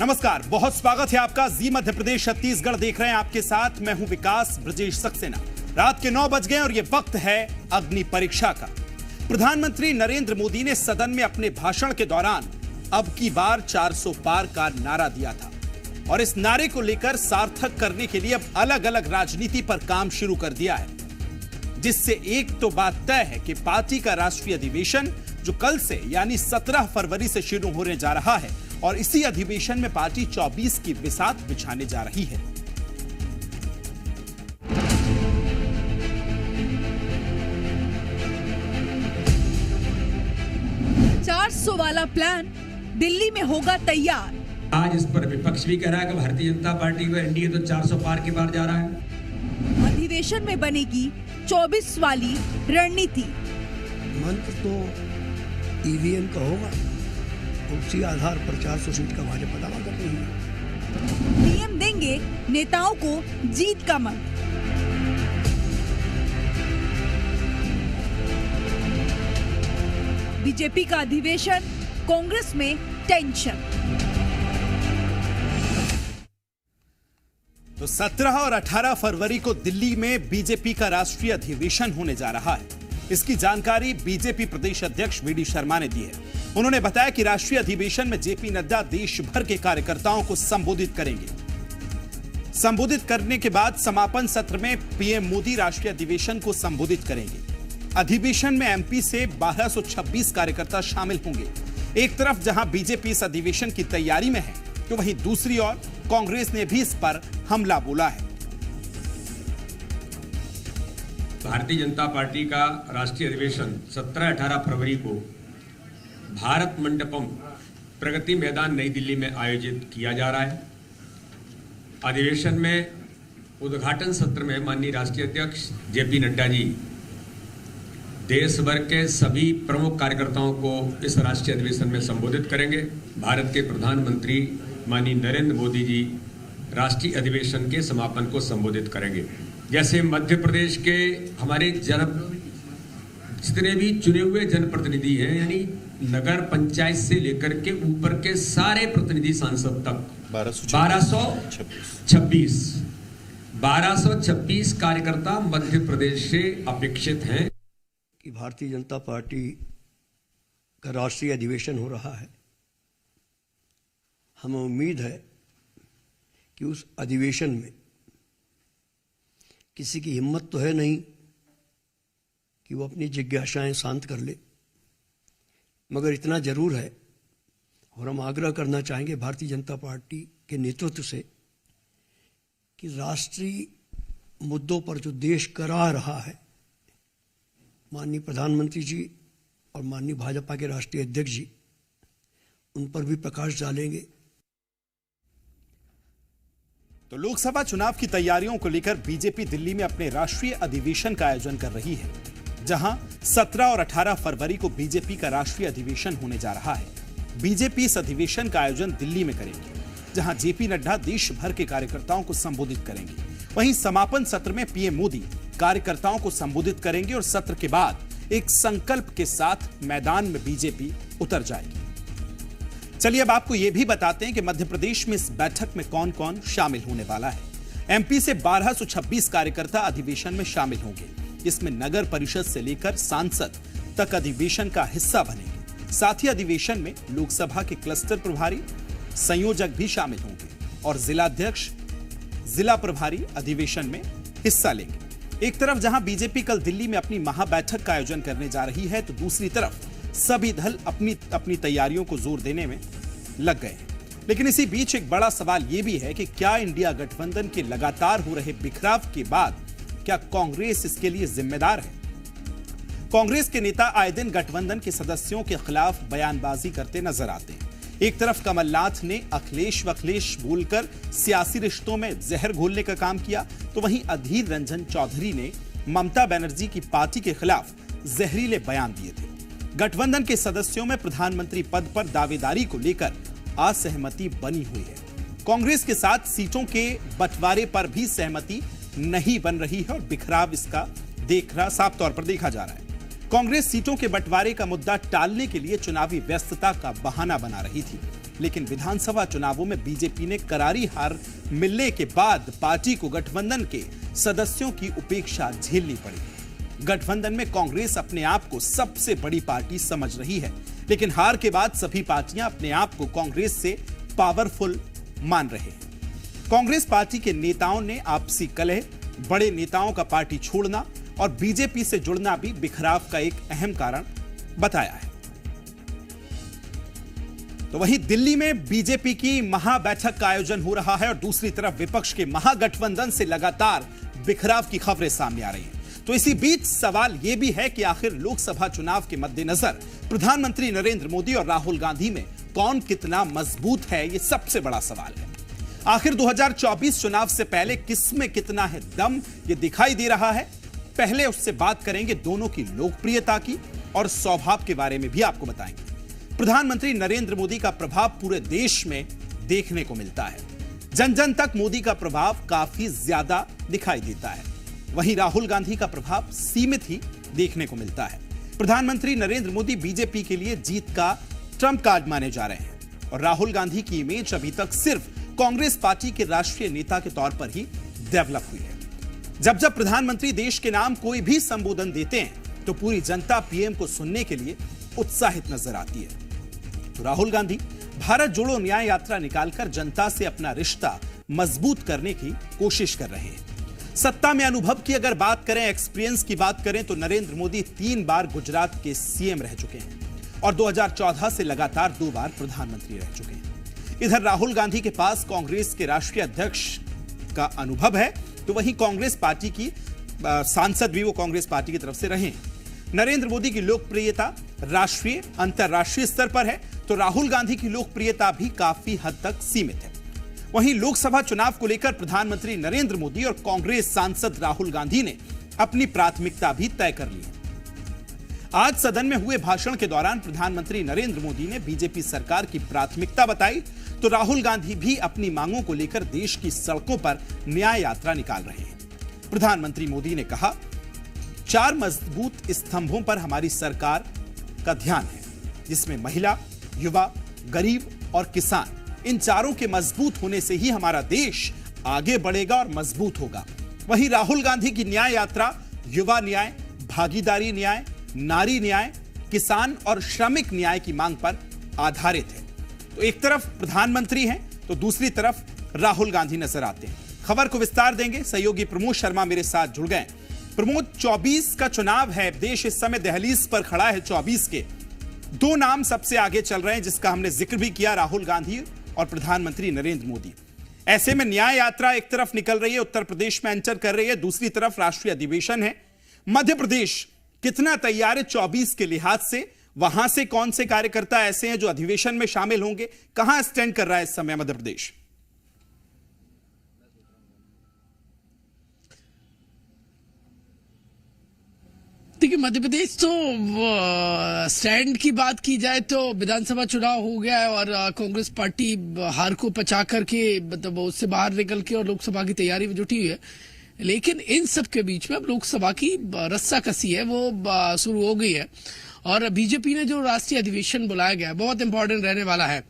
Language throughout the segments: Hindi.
नमस्कार, बहुत स्वागत है आपका। जी मध्य प्रदेश छत्तीसगढ़ देख रहे हैं, आपके साथ मैं हूं विकास ब्रजेश सक्सेना। रात के 9 बज गए और ये वक्त है अग्नि परीक्षा का। प्रधानमंत्री नरेंद्र मोदी ने सदन में अपने भाषण के दौरान अब की बार 400 पार का नारा दिया था और इस नारे को लेकर सार्थक करने के लिए अब अलग अलग राजनीति पर काम शुरू कर दिया है, जिससे एक तो बात तय है कि पार्टी का राष्ट्रीय अधिवेशन जो कल से यानी 17 फरवरी से शुरू होने जा रहा है और इसी अधिवेशन में पार्टी 24 की बिसात बिछाने जा रही है। वाला प्लान दिल्ली में होगा तैयार। आज इस पर विपक्ष भी कह रहा है कि भारतीय जनता पार्टी को एनडीए तो 400 पार की बार जा रहा है। अधिवेशन में बनेगी 24 वाली रणनीति। मंत्र तो ईवीएम का होगा, उसी आधार पर 400 सीट का भाजपा दावा कर रही है। नियम देंगे नेताओं को जीत का मंत्र। बीजेपी का अधिवेशन, कांग्रेस में टेंशन। तो 17 और 18 फरवरी को दिल्ली में बीजेपी का राष्ट्रीय अधिवेशन होने जा रहा है। इसकी जानकारी बीजेपी प्रदेश अध्यक्ष वीडी शर्मा ने दी है। उन्होंने बताया कि राष्ट्रीय अधिवेशन में जेपी नड्डा देश भर के कार्यकर्ताओं को संबोधित करेंगे। संबोधित करने के बाद समापन सत्र में पीएम मोदी राष्ट्रीय अधिवेशन को संबोधित करेंगे। अधिवेशन में एमपी से 1226 कार्यकर्ता शामिल होंगे। एक तरफ जहां बीजेपी इस अधिवेशन की तैयारी में है, तो वहीं दूसरी ओर कांग्रेस ने भी इस पर हमला बोला है। भारतीय जनता पार्टी का राष्ट्रीय अधिवेशन 17-18 फरवरी को भारत मंडपम प्रगति मैदान नई दिल्ली में आयोजित किया जा रहा है। अधिवेशन में उद्घाटन सत्र में माननीय राष्ट्रीय अध्यक्ष जेपी नड्डा जी देश भर के सभी प्रमुख कार्यकर्ताओं को इस राष्ट्रीय अधिवेशन में संबोधित करेंगे। भारत के प्रधानमंत्री माननीय नरेंद्र मोदी जी राष्ट्रीय अधिवेशन के समापन को संबोधित करेंगे। जैसे मध्य प्रदेश के हमारे जितने भी चुने हुए जनप्रतिनिधि हैं, यानी नगर पंचायत से लेकर के ऊपर के सारे प्रतिनिधि सांसद तक 1226 कार्यकर्ता मध्य प्रदेश से अपेक्षित हैं। कि भारतीय जनता पार्टी का राष्ट्रीय अधिवेशन हो रहा है। हमें उम्मीद है कि उस अधिवेशन में किसी की हिम्मत तो है नहीं कि वो अपनी जिज्ञासाएं शांत कर ले, मगर इतना जरूर है और हम आग्रह करना चाहेंगे भारतीय जनता पार्टी के नेतृत्व से कि राष्ट्रीय मुद्दों पर जो देश करा रहा है, माननीय प्रधानमंत्री जी और माननीय भाजपा के राष्ट्रीय अध्यक्ष जी उन पर भी प्रकाश डालेंगे। तो लोकसभा चुनाव की तैयारियों को लेकर बीजेपी दिल्ली में अपने राष्ट्रीय अधिवेशन का आयोजन कर रही है, जहां 17 और 18 फरवरी को बीजेपी का राष्ट्रीय अधिवेशन होने जा रहा है। बीजेपी इस अधिवेशन का आयोजन दिल्ली में करेंगे, जहां जेपी नड्डा देश भर के कार्यकर्ताओं को संबोधित करेंगे। वहीं समापन सत्र में पीएम मोदी कार्यकर्ताओं को संबोधित करेंगे और सत्र के बाद एक संकल्प के साथ मैदान में बीजेपी उतर जाएगी। चलिए अब आपको यह भी बताते हैं कि मध्य प्रदेश में इस बैठक में कौन कौन शामिल होने वाला है। एमपी से 1226 कार्यकर्ता अधिवेशन में शामिल होंगे। इसमें नगर परिषद से लेकर सांसद तक अधिवेशन का हिस्सा बनेंगे। साथ ही अधिवेशन में लोकसभा के क्लस्टर प्रभारी, संयोजक भी शामिल होंगे और जिलाध्यक्ष, जिला प्रभारी अधिवेशन में हिस्सा लेंगे। एक तरफ जहां बीजेपी कल दिल्ली में अपनी महाबैठक का आयोजन करने जा रही है, तो दूसरी तरफ सभी दल अपनी तैयारियों को जोर देने में लग गए हैं। लेकिन इसी बीच एक बड़ा सवाल यह भी है कि क्या इंडिया गठबंधन के लगातार हो रहे बिखराव के बाद क्या कांग्रेस इसके लिए जिम्मेदार है? कांग्रेस के नेता आए दिन गठबंधन के सदस्यों के खिलाफ बयानबाजी करते नजर आते हैं। एक तरफ कमलनाथ ने अखिलेश वखलेश बोलकर सियासी रिश्तों में जहर घोलने का काम किया, तो वहीं अधीर रंजन चौधरी ने ममता बनर्जी की पार्टी के खिलाफ जहरीले बयान दिए थे। गठबंधन के सदस्यों में प्रधानमंत्री पद पर दावेदारी को लेकर असहमति बनी हुई है। कांग्रेस के साथ सीटों के बंटवारे पर भी सहमति नहीं बन रही है और बिखराव इसका साफ तौर पर देखा जा रहा है। कांग्रेस सीटों के बंटवारे का मुद्दा टालने के लिए चुनावी व्यस्तता का बहाना बना रही थी। लेकिन विधानसभा चुनावों में बीजेपी ने करारी हार मिलने के बाद पार्टी को गठबंधन के सदस्यों की उपेक्षा झेलनी पड़ी। गठबंधन में कांग्रेस अपने आप को सबसे बड़ी पार्टी समझ रही है, लेकिन हार के बाद सभी पार्टियां अपने आप को कांग्रेस से पावरफुल मान रहे हैं। कांग्रेस पार्टी के नेताओं ने आपसी कलह, बड़े नेताओं का पार्टी छोड़ना और बीजेपी से जुड़ना भी बिखराव का एक अहम कारण बताया है। तो वहीं दिल्ली में बीजेपी की महाबैठक का आयोजन हो रहा है और दूसरी तरफ विपक्ष के महागठबंधन से लगातार बिखराव की खबरें सामने आ रही हैं। तो इसी बीच सवाल यह भी है कि आखिर लोकसभा चुनाव के मद्देनजर प्रधानमंत्री नरेंद्र मोदी और राहुल गांधी में कौन कितना मजबूत है, यह सबसे बड़ा सवाल है। आखिर 2024 चुनाव से पहले किसमें कितना है दम, यह दिखाई दे रहा है। पहले उससे बात करेंगे दोनों की लोकप्रियता की और स्वभाव के बारे में भी आपको बताएंगे। प्रधानमंत्री नरेंद्र मोदी का प्रभाव पूरे देश में देखने को मिलता है। जन जन तक मोदी का प्रभाव काफी ज्यादा दिखाई देता है। वहीं राहुल गांधी का प्रभाव सीमित ही देखने को मिलता है। प्रधानमंत्री नरेंद्र मोदी बीजेपी के लिए जीत का ट्रम्प कार्ड माने जा रहे हैं और राहुल गांधी की इमेज अभी तक सिर्फ कांग्रेस पार्टी के राष्ट्रीय नेता के तौर पर ही डेवलप हुई है। जब जब प्रधानमंत्री देश के नाम कोई भी संबोधन देते हैं तो पूरी जनता पीएम को सुनने के लिए उत्साहित नजर आती है। तो राहुल गांधी भारत जोड़ो न्याय यात्रा निकालकर जनता से अपना रिश्ता मजबूत करने की कोशिश कर रहे हैं। सत्ता में अनुभव की अगर बात करें, एक्सपीरियंस की बात करें तो नरेंद्र मोदी 3 बार गुजरात के सीएम रह चुके हैं और 2014 से लगातार 2 बार प्रधानमंत्री रह चुके हैं। इधर राहुल गांधी के पास कांग्रेस के राष्ट्रीय अध्यक्ष का अनुभव है, तो वहीं कांग्रेस पार्टी की सांसद भी वो कांग्रेस पार्टी की तरफ से रहे हैं। नरेंद्र मोदी की लोकप्रियता राष्ट्रीय अंतरराष्ट्रीय स्तर पर है, तो राहुल गांधी की लोकप्रियता भी काफी हद तक सीमित है। वहीं लोकसभा चुनाव को लेकर प्रधानमंत्री नरेंद्र मोदी और कांग्रेस सांसद राहुल गांधी ने अपनी प्राथमिकता भी तय कर ली है। आज सदन में हुए भाषण के दौरान प्रधानमंत्री नरेंद्र मोदी ने बीजेपी सरकार की प्राथमिकता बताई, तो राहुल गांधी भी अपनी मांगों को लेकर देश की सड़कों पर न्याय यात्रा निकाल रहे हैं। प्रधानमंत्री मोदी ने कहा, 4 मजबूत स्तंभों पर हमारी सरकार का ध्यान है, जिसमें महिला, युवा, गरीब और किसान, इन चारों के मजबूत होने से ही हमारा देश आगे बढ़ेगा और मजबूत होगा। वहीं राहुल गांधी की न्याय यात्रा युवा न्याय, भागीदारी न्याय, नारी न्याय, किसान और श्रमिक न्याय की मांग पर आधारित है। तो एक तरफ प्रधानमंत्री हैं तो दूसरी तरफ राहुल गांधी नजर आते हैं। खबर को विस्तार देंगे, सहयोगी प्रमोद शर्मा मेरे साथ जुड़ गए। प्रमोद, 24 का चुनाव है, देश इस समय दहलीज पर खड़ा है 24 के। 2 नाम सबसे आगे चल रहे हैं जिसका हमने जिक्र भी किया, राहुल गांधी और प्रधानमंत्री नरेंद्र मोदी। ऐसे में न्याय यात्रा एक तरफ निकल रही है, उत्तर प्रदेश में एंटर कर रही है, दूसरी तरफ राष्ट्रीय अधिवेशन है। मध्य प्रदेश कितना तैयार है 24 के लिहाज से? वहां से कौन से कार्यकर्ता ऐसे हैं जो अधिवेशन में शामिल होंगे? कहां स्टैंड कर रहा है इस समय मध्य प्रदेश? देखिए, मध्य प्रदेश तो स्टैंड की बात की जाए तो विधानसभा चुनाव हो गया है और कांग्रेस पार्टी हार को पचा करके मतलब उससे बाहर निकल के और लोकसभा की तैयारी में जुटी हुई है। लेकिन इन सब के बीच में अब लोकसभा की रस्साकसी है वो शुरू हो गई है और बीजेपी ने जो राष्ट्रीय अधिवेशन बुलाया गया है बहुत इंपॉर्टेंट रहने वाला है।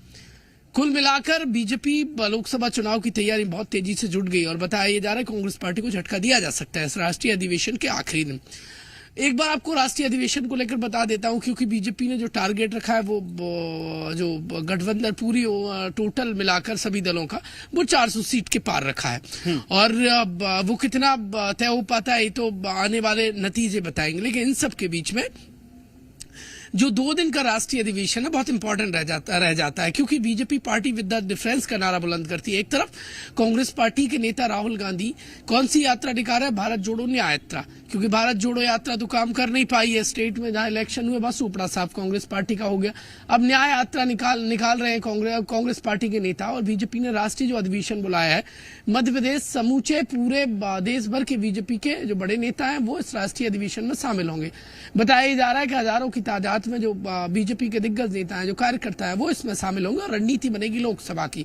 कुल मिलाकर बीजेपी लोकसभा चुनाव की तैयारी बहुत तेजी से जुट गई और बताया जा रहा है कांग्रेस पार्टी को झटका दिया जा सकता है इस राष्ट्रीय अधिवेशन के आखिरी दिन। एक बार आपको राष्ट्रीय अधिवेशन को लेकर बता देता हूं, क्योंकि बीजेपी ने जो टारगेट रखा है वो जो गठबंधन पूरी टोटल मिलाकर सभी दलों का वो 400 सीट के पार रखा है और वो कितना तय हो पाता है तो आने वाले नतीजे बताएंगे। लेकिन इन सब के बीच में जो 2 दिन का राष्ट्रीय अधिवेशन है बहुत इंपॉर्टेंट रह जाता है क्योंकि BJP party with the difference का नारा बुलंद करती है। एक तरफ कांग्रेस पार्टी के नेता राहुल गांधी कौन सी यात्रा निकाल रहे हैं? भारत जोड़ो न्याय यात्रा, क्योंकि भारत जोड़ो यात्रा तो काम कर नहीं पाई है। स्टेट में जहां इलेक्शन हुए बस उपड़ा साफ कांग्रेस पार्टी का हो गया। अब न्याय यात्रा निकाल रहे हैं कांग्रेस पार्टी के नेता और बीजेपी ने राष्ट्रीय जो अधिवेशन बुलाया है मध्य प्रदेश समूचे पूरे देश भर के बीजेपी के जो बड़े नेता हैं वो इस राष्ट्रीय अधिवेशन में शामिल होंगे। बताया जा रहा है कि हजारों की तादाद साथ में जो बीजेपी के दिग्गज नेता हैं, जो कार्यकर्ता है, वो इसमें शामिल होंगे और रणनीति बनेगी लोकसभा की।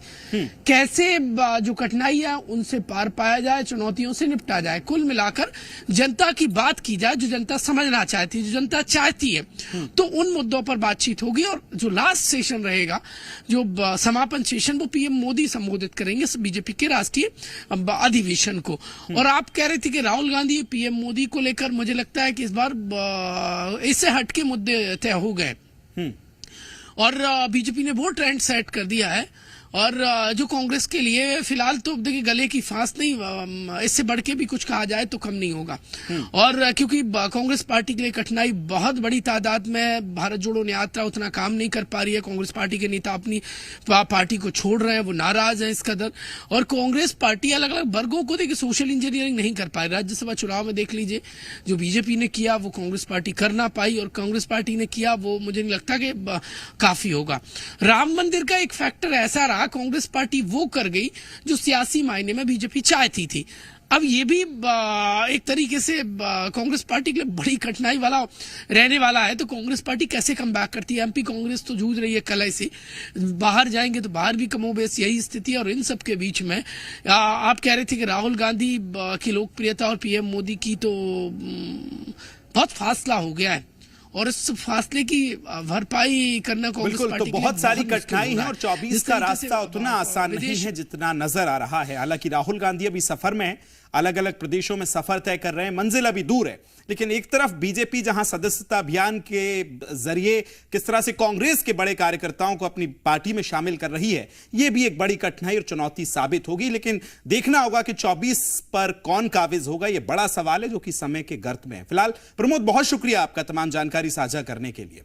कैसे जो कठिनाई है उनसे पार पाया जाए, चुनौतियों से निपटा जाए। कुल मिलाकर जनता की बात की जाए, जो जनता समझना चाहती है, जो जनता चाहती है, तो उन मुद्दों पर बातचीत होगी। और जो लास्ट सेशन रहेगा, जो समापन सेशन, वो पीएम मोदी संबोधित करेंगे बीजेपी के राष्ट्रीय अधिवेशन को। और आप कह रहे थे कि राहुल गांधी पीएम मोदी को लेकर, मुझे लगता है कि इस बार इससे हटके मुद्दे तय हो गए और बीजेपी ने वो ट्रेंड सेट कर दिया है। और जो कांग्रेस के लिए फिलहाल तो देखिए गले की फांस नहीं, इससे बढ़ के भी कुछ कहा जाए तो कम नहीं होगा। और क्योंकि कांग्रेस पार्टी के लिए कठिनाई बहुत बड़ी तादाद में, भारत जोड़ो यात्रा उतना काम नहीं कर पा रही है, कांग्रेस पार्टी के नेता अपनी पार्टी को छोड़ रहे हैं, वो नाराज है इस कदर। और कांग्रेस पार्टी अलग अलग वर्गों को देखिए सोशल इंजीनियरिंग नहीं कर पाई। राज्यसभा चुनाव में देख लीजिए, जो बीजेपी ने किया वो कांग्रेस पार्टी कर ना पाई, और कांग्रेस पार्टी ने किया वो मुझे नहीं लगता कि काफी होगा। राम मंदिर का एक फैक्टर ऐसा रहा, कांग्रेस पार्टी वो कर गई जो सियासी मायने में बीजेपी चाहती थी। अब ये भी एक तरीके से कांग्रेस पार्टी के लिए बड़ी कठिनाई वाला रहने वाला है। तो कांग्रेस पार्टी कैसे कम बैक करती है? एमपी कांग्रेस तो जूझ रही है कलह से, बाहर जाएंगे तो बाहर भी कमोबेश यही स्थिति है। और इन सब के बीच में आप कह रहे थे कि राहुल गांधी की लोकप्रियता और पीएम मोदी की तो बहुत फासला हो गया है, और इस फासले की भरपाई करना कांग्रेस बिल्कुल, पार्टी तो बहुत सारी कठिनाई है और 24 का रास्ता उतना आसान नहीं है जितना नजर आ रहा है। हालांकि राहुल गांधी अभी सफर में है, अलग अलग प्रदेशों में सफर तय कर रहे हैं, मंजिल अभी दूर है। लेकिन एक तरफ बीजेपी जहां सदस्यता अभियान के जरिए किस तरह से कांग्रेस के बड़े कार्यकर्ताओं को अपनी पार्टी में शामिल कर रही है, यह भी एक बड़ी कठिनाई और चुनौती साबित होगी। लेकिन देखना होगा कि 24 पर कौन काबिज होगा, यह बड़ा सवाल है जो कि समय के गर्त में है। फिलहाल प्रमोद, बहुत शुक्रिया आपका तमाम जानकारी साझा करने के लिए।